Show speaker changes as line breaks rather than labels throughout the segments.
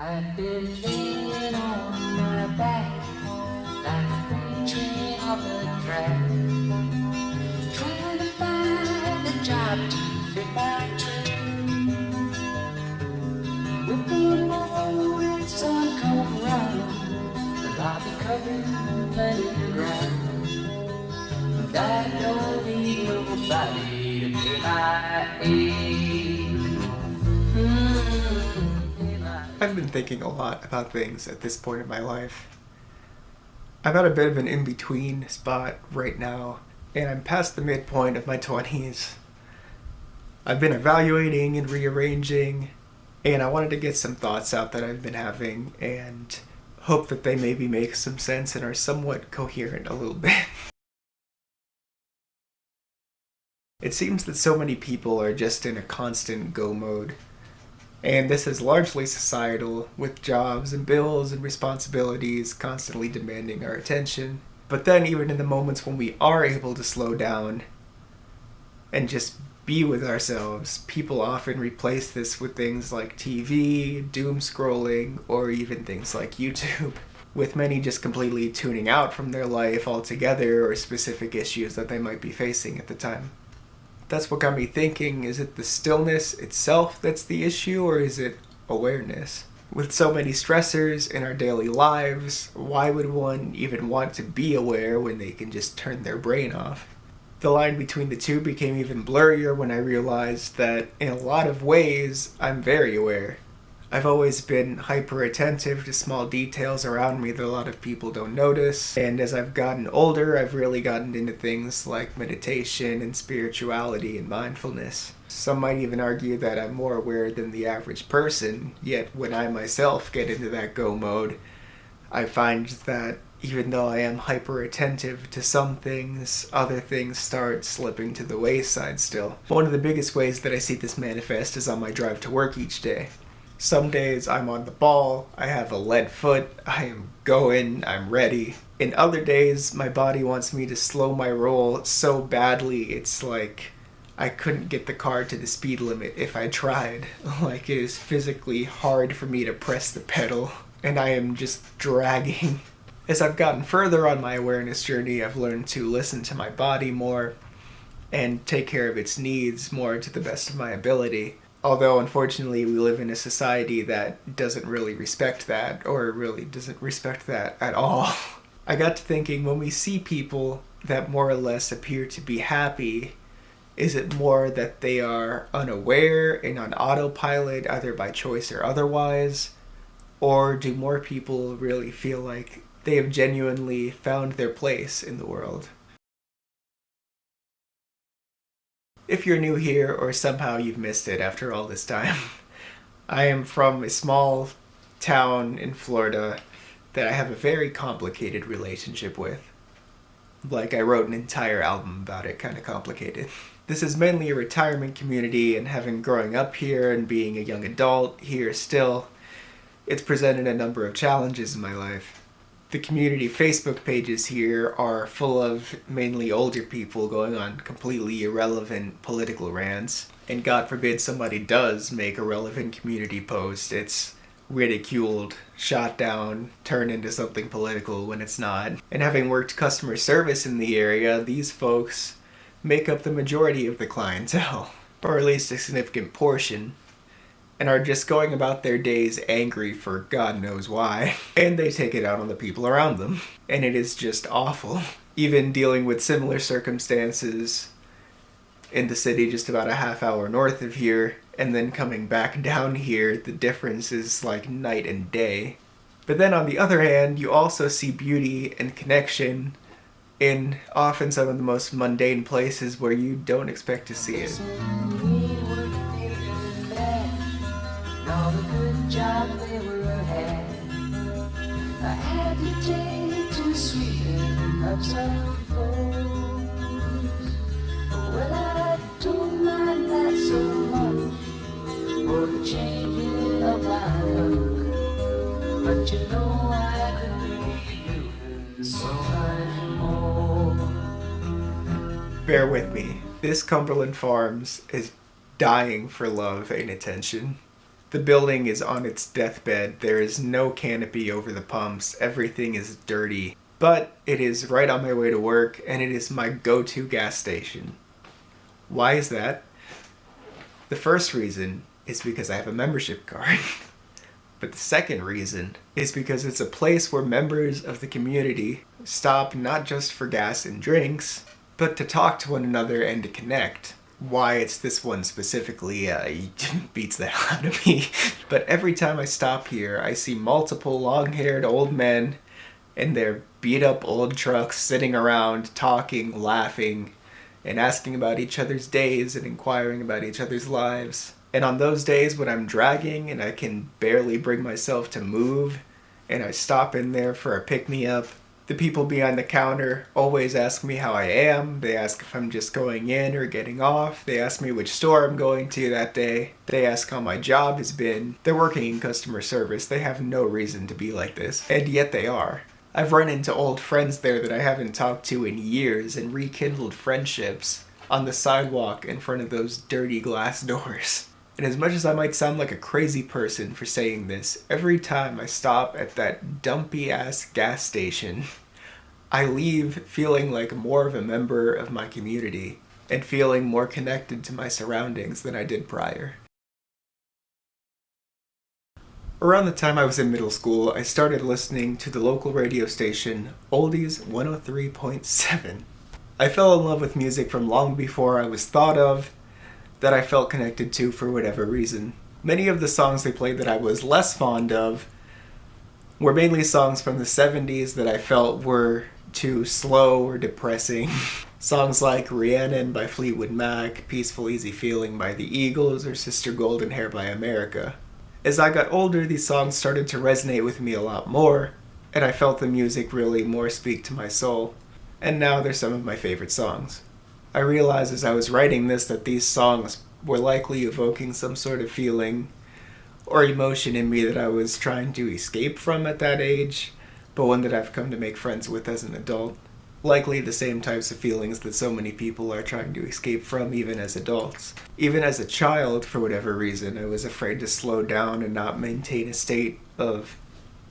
I've been laying on my back like a freight train on the track, trying to find a job to fit my trade. With the morning sun come round, I'll be covering plenty ground. And I don't need nobody to pay my aid.
I've been thinking a lot about things at this point in my life. I'm at a bit of an in-between spot right now, and I'm past the midpoint of my 20s. I've been evaluating and rearranging, and I wanted to get some thoughts out that I've been having, and hope that they maybe make some sense and are somewhat coherent a little bit. It seems that so many people are just in a constant go mode. And this is largely societal, with jobs and bills and responsibilities constantly demanding our attention. But then even in the moments when we are able to slow down and just be with ourselves, people often replace this with things like TV, doom scrolling, or even things like YouTube, with many just completely tuning out from their life altogether or specific issues that they might be facing at the time. That's what got me thinking, is it the stillness itself that's the issue, or is it awareness? With so many stressors in our daily lives, why would one even want to be aware when they can just turn their brain off? The line between the two became even blurrier when I realized that in a lot of ways, I'm very aware. I've always been hyper attentive to small details around me that a lot of people don't notice, and as I've gotten older, I've really gotten into things like meditation and spirituality and mindfulness. Some might even argue that I'm more aware than the average person, yet when I myself get into that go mode, I find that even though I am hyper attentive to some things, other things start slipping to the wayside still. One of the biggest ways that I see this manifest is on my drive to work each day. Some days I'm on the ball, I have a lead foot, I am going, I'm ready. In other days, my body wants me to slow my roll so badly, it's like I couldn't get the car to the speed limit if I tried. Like it is physically hard for me to press the pedal, and I am just dragging. As I've gotten further on my awareness journey, I've learned to listen to my body more and take care of its needs more to the best of my ability. Although, unfortunately, we live in a society that doesn't really respect that, or really doesn't respect that at all. I got to thinking, when we see people that more or less appear to be happy, is it more that they are unaware and on autopilot, either by choice or otherwise? Or do more people really feel like they have genuinely found their place in the world? If you're new here or somehow you've missed it after all this time, I am from a small town in Florida that I have a very complicated relationship with. Like I wrote an entire album about it, kind of complicated. This is mainly a retirement community, and having growing up here and being a young adult here still, it's presented a number of challenges in my life. The community Facebook pages here are full of mainly older people going on completely irrelevant political rants. And God forbid somebody does make a relevant community post, it's ridiculed, shot down, turned into something political when it's not. And having worked customer service in the area, these folks make up the majority of the clientele, or at least a significant portion, and are just going about their days angry for God knows why. And they take it out on the people around them. And it is just awful. Even dealing with similar circumstances in the city just about a half hour north of here, and then coming back down here, the difference is like night and day. But then on the other hand, you also see beauty and connection in often some of the most mundane places where you don't expect to see it.
All the good jobs they were had, I had to take to sweeten up some clothes. Well, I don't mind that so much, for the changing of my look. But you know I could be doing so much more.
Bear with me. This Cumberland Farms is dying for love and attention. The building is on its deathbed. There is no canopy over the pumps. Everything is dirty. But it is right on my way to work, and it is my go-to gas station. Why is that? The first reason is because I have a membership card. But the second reason is because it's a place where members of the community stop not just for gas and drinks, but to talk to one another and to connect. Why it's this one specifically beats the hell out of me. But every time I stop here, I see multiple long-haired old men in their beat-up old trucks sitting around, talking, laughing, and asking about each other's days and inquiring about each other's lives. And on those days when I'm dragging and I can barely bring myself to move, and I stop in there for a pick-me-up, the people behind the counter always ask me how I am. They ask if I'm just going in or getting off. They ask me which store I'm going to that day. They ask how my job has been. They're working in customer service. They have no reason to be like this, and yet they are. I've run into old friends there that I haven't talked to in years and rekindled friendships on the sidewalk in front of those dirty glass doors. And as much as I might sound like a crazy person for saying this, every time I stop at that dumpy-ass gas station, I leave feeling like more of a member of my community and feeling more connected to my surroundings than I did prior. Around the time I was in middle school, I started listening to the local radio station, Oldies 103.7. I fell in love with music from long before I was thought of, that I felt connected to for whatever reason. Many of the songs they played that I was less fond of were mainly songs from the 70s that I felt were too slow or depressing. Songs like Rhiannon by Fleetwood Mac, Peaceful Easy Feeling by the Eagles, or Sister Golden Hair by America. As I got older, these songs started to resonate with me a lot more, and I felt the music really more speak to my soul. And now they're some of my favorite songs. I realized as I was writing this that these songs were likely evoking some sort of feeling or emotion in me that I was trying to escape from at that age, but one that I've come to make friends with as an adult. Likely the same types of feelings that so many people are trying to escape from even as adults. Even as a child, for whatever reason, I was afraid to slow down and not maintain a state of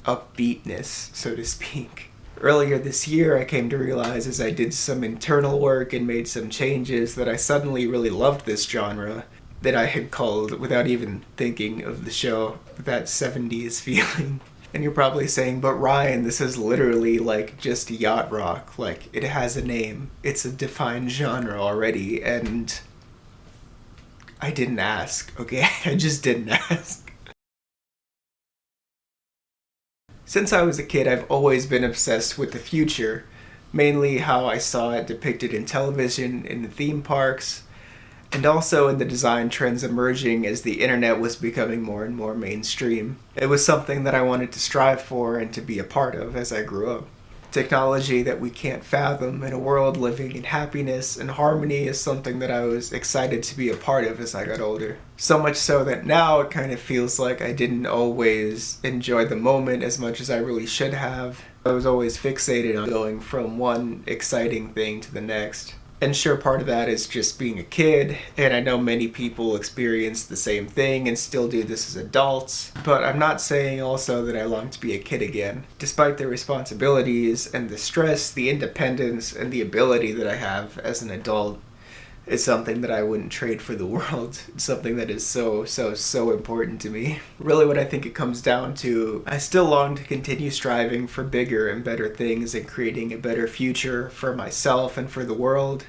upbeatness, so to speak. Earlier this year, I came to realize as I did some internal work and made some changes that I suddenly really loved this genre that I had called, without even thinking of the show, that 70s feeling. And you're probably saying, but Ryan, this is literally like just yacht rock. Like, it has a name. It's a defined genre already, and I didn't ask, okay? I just didn't ask. Since I was a kid, I've always been obsessed with the future, mainly how I saw it depicted in television, in the theme parks, and also in the design trends emerging as the internet was becoming more and more mainstream. It was something that I wanted to strive for and to be a part of as I grew up. Technology that we can't fathom in a world living in happiness and harmony is something that I was excited to be a part of as I got older. So much so that now it kind of feels like I didn't always enjoy the moment as much as I really should have. I was always fixated on going from one exciting thing to the next. And sure, part of that is just being a kid, and I know many people experience the same thing and still do this as adults, but I'm not saying also that I long to be a kid again. Despite the responsibilities and the stress, the independence, and the ability that I have as an adult is something that I wouldn't trade for the world. It's something that is so important to me. Really what I think it comes down to, I still long to continue striving for bigger and better things and creating a better future for myself and for the world.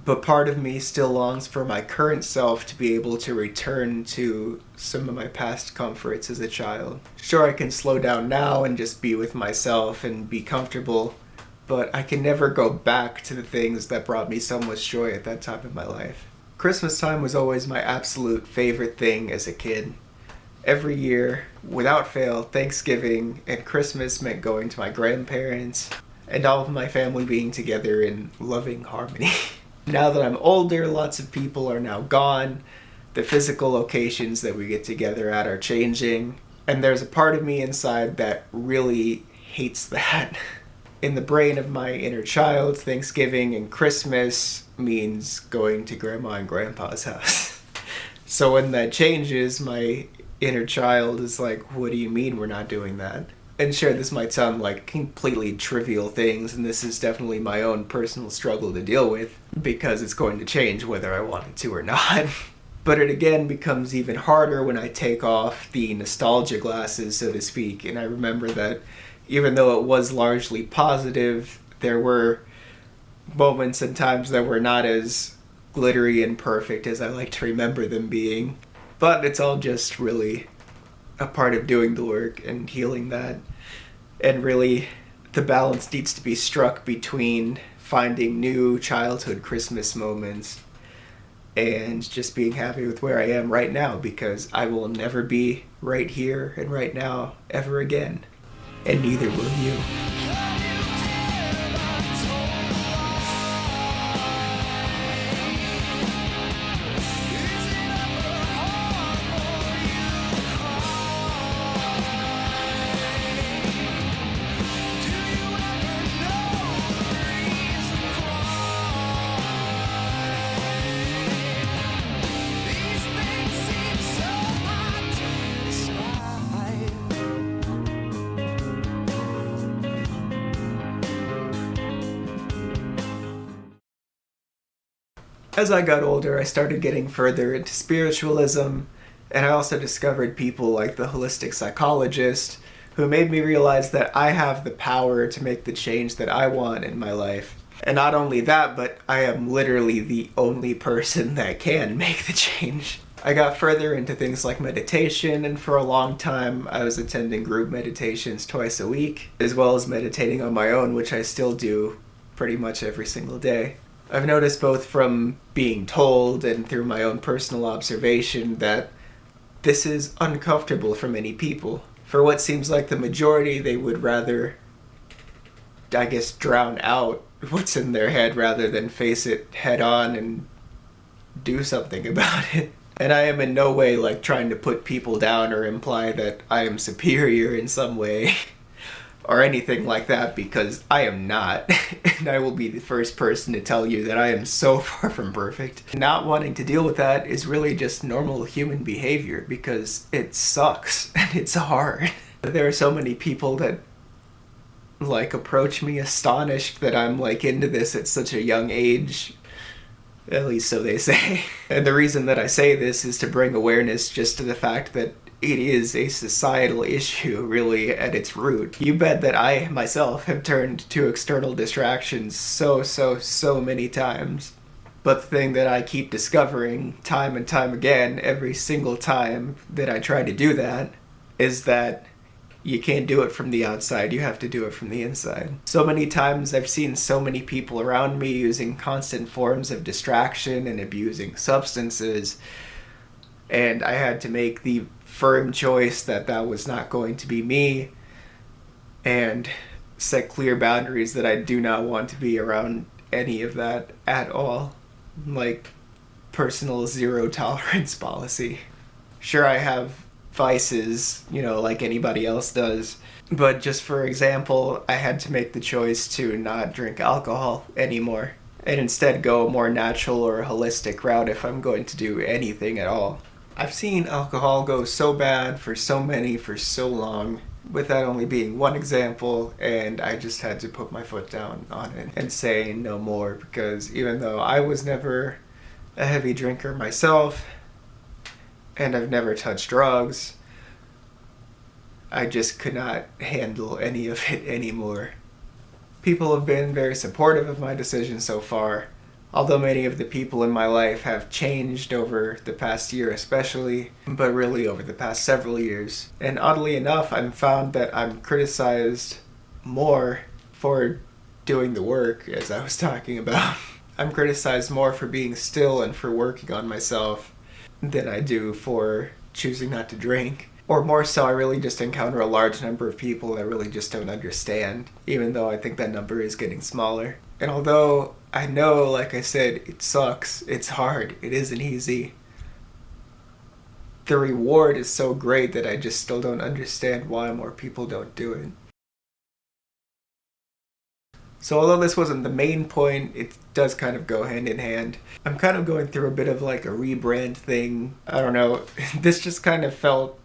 But part of me still longs for my current self to be able to return to some of my past comforts as a child. Sure, I can slow down now and just be with myself and be comfortable, but I can never go back to the things that brought me so much joy at that time in my life. Christmas time was always my absolute favorite thing as a kid. Every year, without fail, Thanksgiving and Christmas meant going to my grandparents and all of my family being together in loving harmony. Now that I'm older, lots of people are now gone. The physical locations that we get together at are changing, and there's a part of me inside that really hates that. In the brain of my inner child, Thanksgiving and Christmas means going to Grandma and Grandpa's house. So when that changes, my inner child is like, what do you mean we're not doing that? And sure, this might sound like completely trivial things, and this is definitely my own personal struggle to deal with, because it's going to change whether I want it to or not. But it again becomes even harder when I take off the nostalgia glasses, so to speak, and I remember that even though it was largely positive, there were moments and times that were not as glittery and perfect as I like to remember them being. But it's all just really a part of doing the work and healing that. And really, the balance needs to be struck between finding new childhood Christmas moments and just being happy with where I am right now, because I will never be right here and right now ever again. And neither will you. As I got older, I started getting further into spiritualism, and I also discovered people like the holistic psychologist, who made me realize that I have the power to make the change that I want in my life. And not only that, but I am literally the only person that can make the change. I got further into things like meditation, and for a long time I was attending group meditations twice a week, as well as meditating on my own, which I still do pretty much every single day. I've noticed both from being told and through my own personal observation that this is uncomfortable for many people. For what seems like the majority, they would rather, I guess, drown out what's in their head rather than face it head on and do something about it. And I am in no way like trying to put people down or imply that I am superior in some way or anything like that, because I am not. And I will be the first person to tell you that I am so far from perfect. Not wanting to deal with that is really just normal human behavior, because it sucks and it's hard. There are so many people that like approach me astonished that I'm like into this at such a young age. At least so they say. And the reason that I say this is to bring awareness just to the fact that it is a societal issue, really, at its root. You bet that I, myself, have turned to external distractions so many times. But the thing that I keep discovering time and time again, every single time that I try to do that, is that you can't do it from the outside, you have to do it from the inside. So many times I've seen so many people around me using constant forms of distraction and abusing substances, and I had to make the firm choice that that was not going to be me, and set clear boundaries that I do not want to be around any of that at all. Like, personal zero tolerance policy. Sure, I have vices, like anybody else does, but just for example, I had to make the choice to not drink alcohol anymore, and instead go a more natural or holistic route if I'm going to do anything at all. I've seen alcohol go so bad for so many for so long, with that only being one example, and I just had to put my foot down on it and say no more, because even though I was never a heavy drinker myself, and I've never touched drugs, I just could not handle any of it anymore. People have been very supportive of my decision so far, although many of the people in my life have changed over the past year especially, but really over the past several years. And oddly enough, I've found that I'm criticized more for doing the work, as I was talking about. I'm criticized more for being still and for working on myself than I do for choosing not to drink. Or more so, I really just encounter a large number of people that really just don't understand, even though I think that number is getting smaller. And although I know, like I said, it sucks, it's hard, it isn't easy, the reward is so great that I just still don't understand why more people don't do it. So although this wasn't the main point, it does kind of go hand in hand. I'm kind of going through a bit of like a rebrand thing. I don't know. This just kind of felt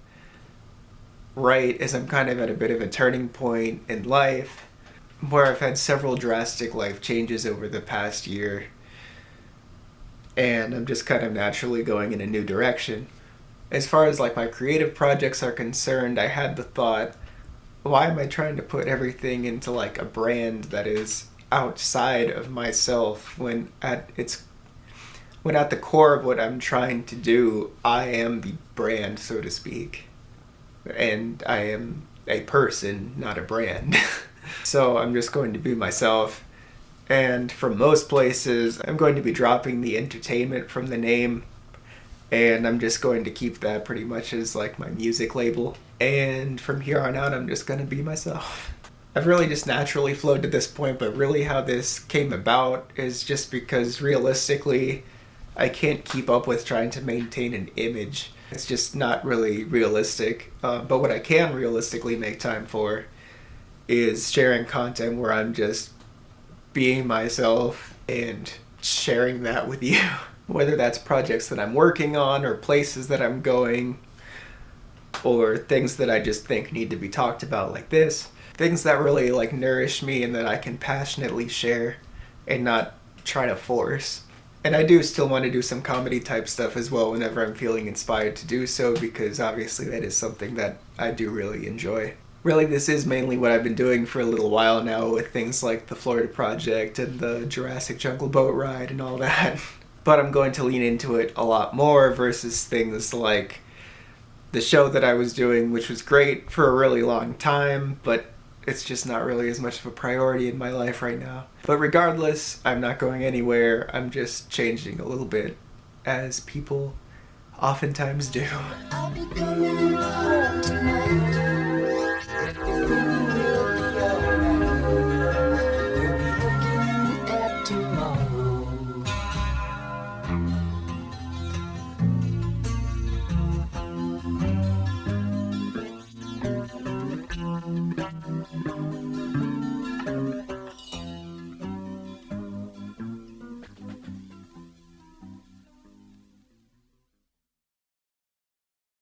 right as I'm kind of at a bit of a turning point in life where I've had several drastic life changes over the past year. And I'm just kind of naturally going in a new direction. As far as like my creative projects are concerned, I had the thought, why am I trying to put everything into like a brand that is outside of myself when at the core of what I'm trying to do, I am the brand, so to speak. And I am a person, not a brand. So I'm just going to be myself. And for most places, I'm going to be dropping the entertainment from the name. And I'm just going to keep that pretty much as like my music label. And from here on out, I'm just going to be myself. I've really just naturally flowed to this point, but really how this came about is just because realistically, I can't keep up with trying to maintain an image. It's just not really realistic. But what I can realistically make time for is sharing content where I'm just being myself and sharing that with you. Whether that's projects that I'm working on or places that I'm going or things that I just think need to be talked about like this. Things that really like nourish me and that I can passionately share and not try to force. And I do still want to do some comedy type stuff as well whenever I'm feeling inspired to do so, because obviously that is something that I do really enjoy. Really, this is mainly what I've been doing for a little while now with things like the Florida Project and the Jurassic Jungle Boat Ride and all that. But I'm going to lean into it a lot more versus things like the show that I was doing, which was great for a really long time, but it's just not really as much of a priority in my life right now. But regardless, I'm not going anywhere. I'm just changing a little bit, as people oftentimes do.
I'll be coming home tonight.